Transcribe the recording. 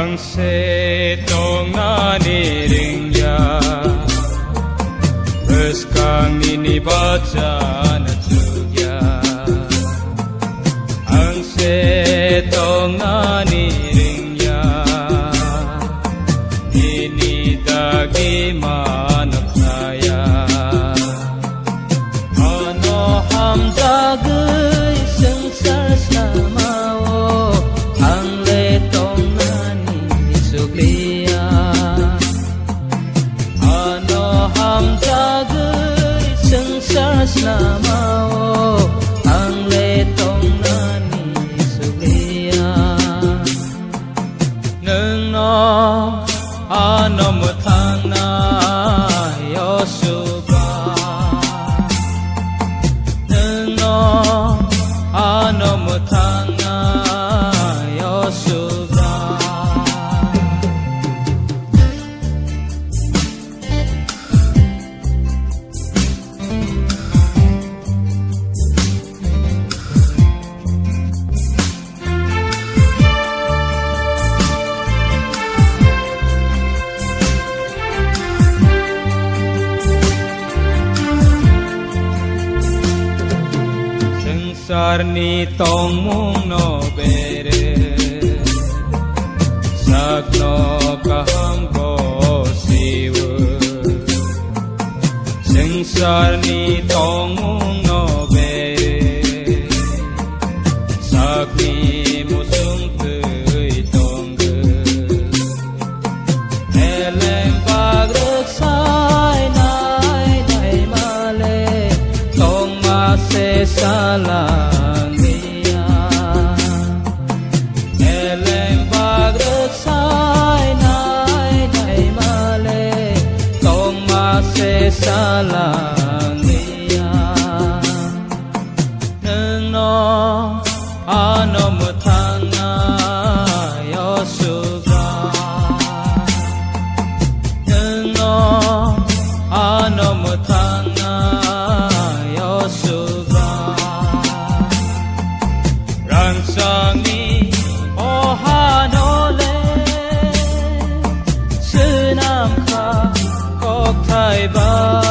Angse tongani ringya Eskang ini baca na juga Angse tongani ringya Ini dagi manap saya Ano hamdagai sengsar samao Ang letong sukliya Ano hamdagai sengsar samao Ang letong nani sukliya Nung no ano mutang na yosuba Nung no ano mutang na yosuba Sarni tong mung no bere Sakno kaham ko siwa Sarni tong mung no bere Sakni musung tui tong ge Eleng pagrek sai nai nai male Tong mase salah salang niya Nung no ano mutang na yosuga Nung no ano mutang na yosuga Rangsangi o hanole Senam ka kok thai ba